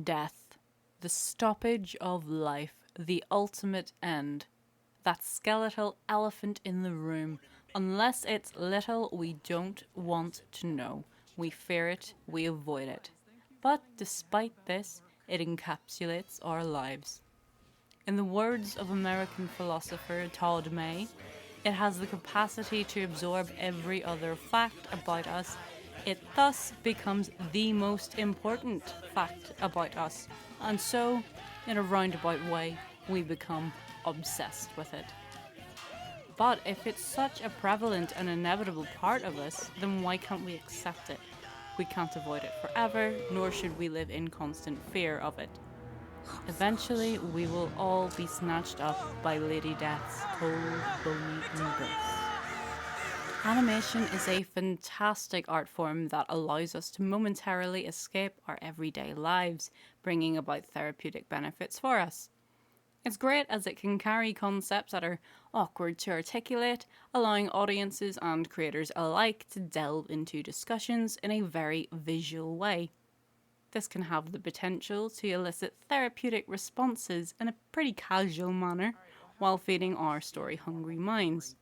Death, the stoppage of life, the ultimate end. That skeletal elephant in the room. Unless it's little, we don't want to know. We fear it, we avoid it. But despite this, it encapsulates our lives. In the words of American philosopher Todd May, it has the capacity to absorb every other fact about us. It thus becomes the most important fact about us. And so, in a roundabout way, we become obsessed with it. But if it's such a prevalent and inevitable part of us, then why can't we accept it? We can't avoid it forever, nor should we live in constant fear of it. Eventually, we will all be snatched up by Lady Death's cold, bony embrace. Animation is a fantastic art form that allows us to momentarily escape our everyday lives, bringing about therapeutic benefits for us. It's great as it can carry concepts that are awkward to articulate, allowing audiences and creators alike to delve into discussions in a very visual way. This can have the potential to elicit therapeutic responses in a pretty casual manner while feeding our story-hungry minds.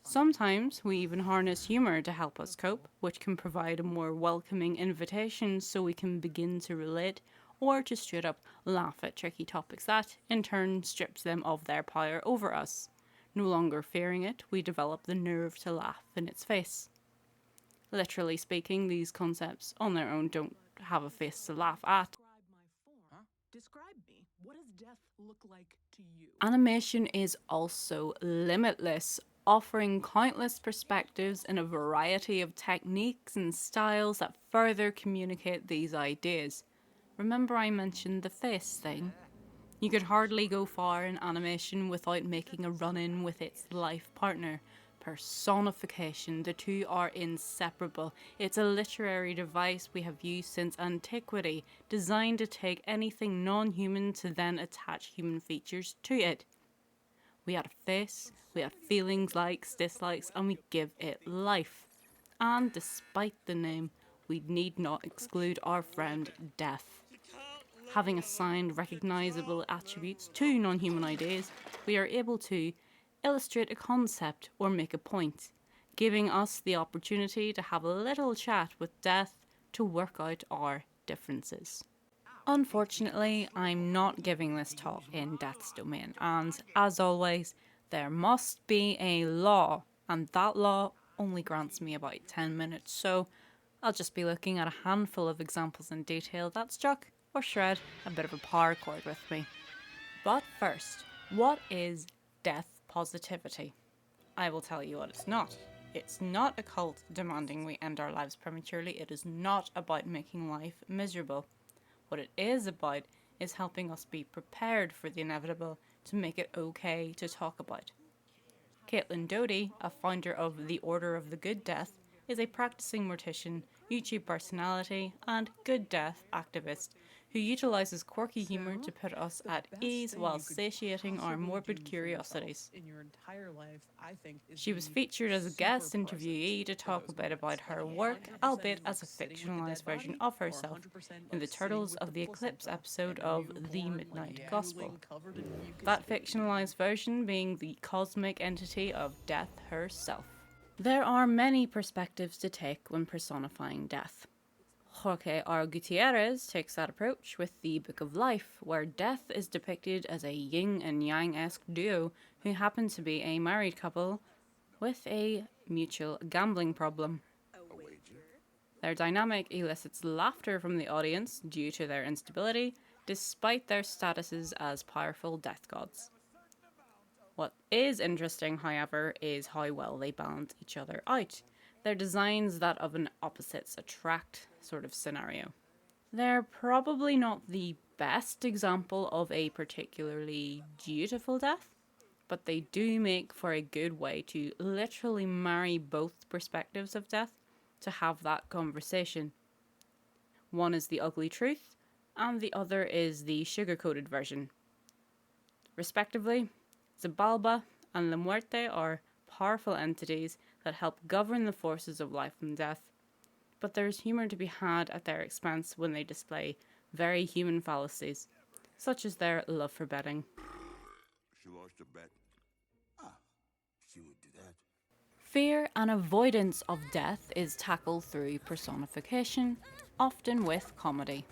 Sometimes we even harness humour to help us cope, which can provide a more welcoming invitation so we can begin to relate or to straight up laugh at tricky topics that, in turn, strips them of their power over us. No longer fearing it, we develop the nerve to laugh in its face. Literally speaking, these concepts on their own don't have a face to laugh at. Describe me. What does death look like to you? Animation is also limitless, offering countless perspectives in a variety of techniques and styles that further communicate these ideas. Remember I mentioned the face thing? You could hardly go far in animation without making a run-in with its life partner. Personification, the two are inseparable. It's a literary device we have used since antiquity, designed to take anything non-human to then attach human features to it. We add a face, we add feelings, likes, dislikes, and we give it life. And despite the name, we need not exclude our friend Death. Having assigned recognisable attributes to non-human ideas, we are able to illustrate a concept or make a point, giving us the opportunity to have a little chat with Death to work out our differences. Unfortunately, I'm not giving this talk in Death's domain, and as always, there must be a law, and that law only grants me about 10 minutes, so I'll just be looking at a handful of examples in detail that struck or shred a bit of a power chord with me. But first, what is death positivity? I will tell you what it's not. It's not a cult demanding we end our lives prematurely. It is not about making life miserable. What it is about is helping us be prepared for the inevitable to make it okay to talk about. Caitlin Doughty, a founder of the Order of the Good Death, is a practicing mortician, YouTube personality, and good death activist who utilises quirky humour to put us at ease while satiating our morbid curiosities. She was featured as a guest interviewee to talk a bit about her work, albeit as a fictionalised version of herself, in the Turtles of the Eclipse episode of The Midnight Gospel. That fictionalised version being the cosmic entity of Death herself. There are many perspectives to take when personifying death. Jorge R. Gutierrez takes that approach with the Book of Life, where death is depicted as a yin and yang-esque duo who happen to be a married couple with a mutual gambling problem. Their dynamic elicits laughter from the audience due to their instability, despite their statuses as powerful death gods. What is interesting, however, is how well they balance each other out. Their design's that of an opposites attract sort of scenario. They're probably not the best example of a particularly dutiful death, but they do make for a good way to literally marry both perspectives of death to have that conversation. One is the ugly truth, and the other is the sugar-coated version. Respectively, Zabalba and La Muerte are powerful entities that help govern the forces of life and death, but there's humour to be had at their expense when they display very human fallacies, such as their love for betting. She lost a bet. She would do that. Fear and avoidance of death is tackled through personification, often with comedy.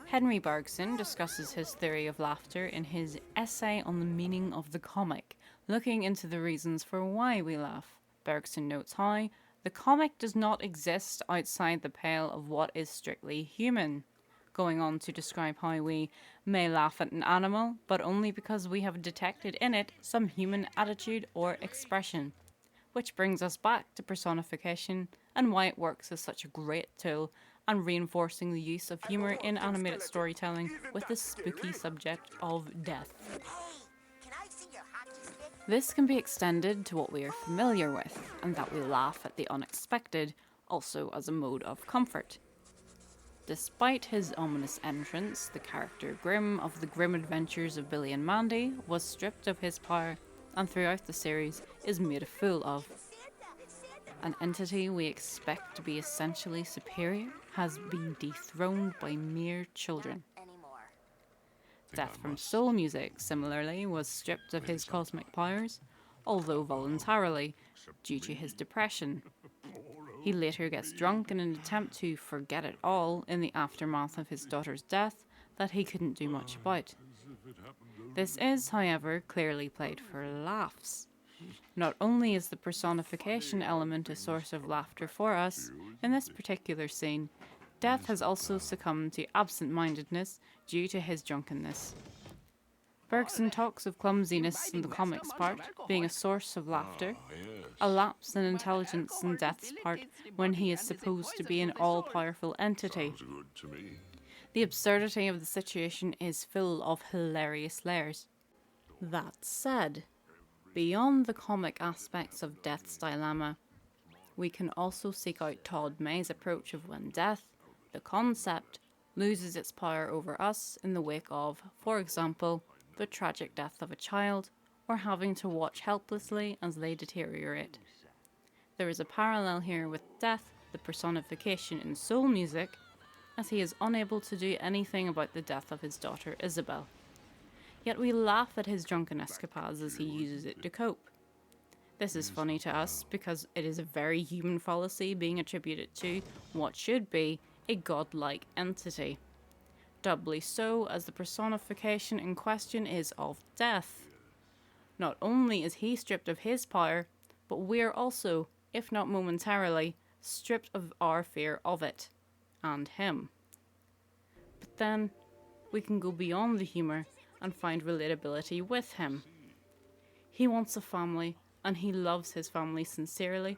Henry Bergson discusses his theory of laughter in his essay on the meaning of the comic, looking into the reasons for why we laugh. Bergson notes how the comic does not exist outside the pale of what is strictly human, going on to describe how we may laugh at an animal, but only because we have detected in it some human attitude or expression. Which brings us back to personification and why it works as such a great tool and reinforcing the use of humour in animated storytelling with the spooky subject of death. Hey, can I see your hockey stick? This can be extended to what we are familiar with, and that we laugh at the unexpected, also as a mode of comfort. Despite his ominous entrance, the character Grim of the Grim Adventures of Billy and Mandy was stripped of his power, and throughout the series is made a fool of. An entity we expect to be essentially superior has been dethroned by mere children. Anymore. Death from Soul Music, similarly, was stripped of his cosmic powers, although voluntarily, due to his depression. He later gets drunk in an attempt to forget it all in the aftermath of his daughter's death that he couldn't do much about. This is, however, clearly played for laughs. Not only is the personification element a source of laughter for us, in this particular scene, Death has also succumbed to absent-mindedness due to his drunkenness. Bergson talks of clumsiness in the comic's part being a source of laughter, a lapse in intelligence in Death's part when he is supposed to be an all-powerful entity. Good to me. The absurdity of the situation is full of hilarious layers. That said, beyond the comic aspects of Death's dilemma, we can also seek out Todd May's approach of when death, the concept, loses its power over us in the wake of, for example, the tragic death of a child, or having to watch helplessly as they deteriorate. There is a parallel here with Death, the personification in soul music, as he is unable to do anything about the death of his daughter Isabel. Yet we laugh at his drunken escapades as he uses it to cope. This is funny to us because it is a very human fallacy being attributed to what should be a godlike entity. Doubly so as the personification in question is of death. Not only is he stripped of his power, but we are also, if not momentarily, stripped of our fear of it, and him. But then, we can go beyond the humour and find relatability with him. He wants a family, and he loves his family sincerely,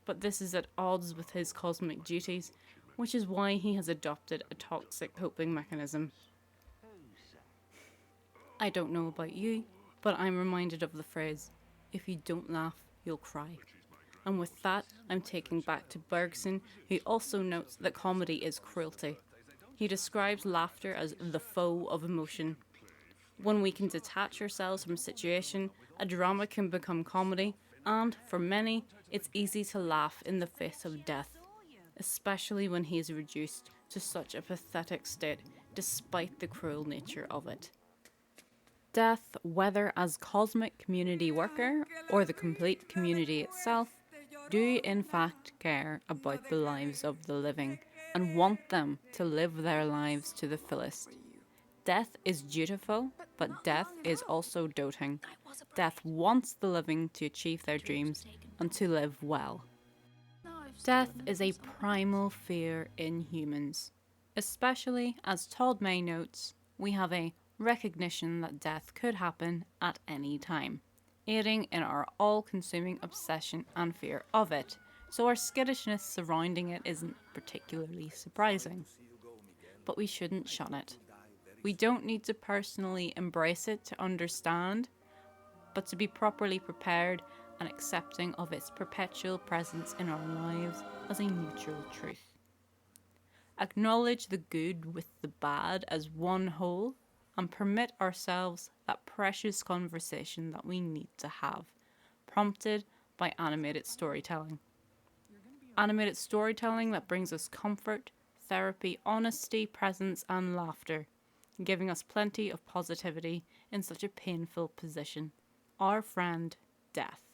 but this is at odds with his cosmic duties, which is why he has adopted a toxic coping mechanism. I don't know about you, but I'm reminded of the phrase, if you don't laugh, you'll cry. And with that, I'm taking back to Bergson, who also notes that comedy is cruelty. He describes laughter as the foe of emotion. When we can detach ourselves from a situation, a drama can become comedy, and for many, it's easy to laugh in the face of death, especially when he is reduced to such a pathetic state, despite the cruel nature of it. Death, whether as cosmic community worker or the complete community itself, do in fact care about the lives of the living and want them to live their lives to the fullest. Death is dutiful, but death is also doting. Death wants the living to achieve their dreams and to live well. Death is a primal fear in humans, especially, as Todd May notes, we have a recognition that death could happen at any time, aiding in our all-consuming obsession and fear of it, so our skittishness surrounding it isn't particularly surprising. But we shouldn't shun it. We don't need to personally embrace it to understand, but to be properly prepared and accepting of its perpetual presence in our lives as a neutral truth. Acknowledge the good with the bad as one whole, and permit ourselves that precious conversation that we need to have, prompted by animated storytelling. Animated storytelling that brings us comfort, therapy, honesty, presence, and laughter, giving us plenty of positivity in such a painful position. Our friend, Death.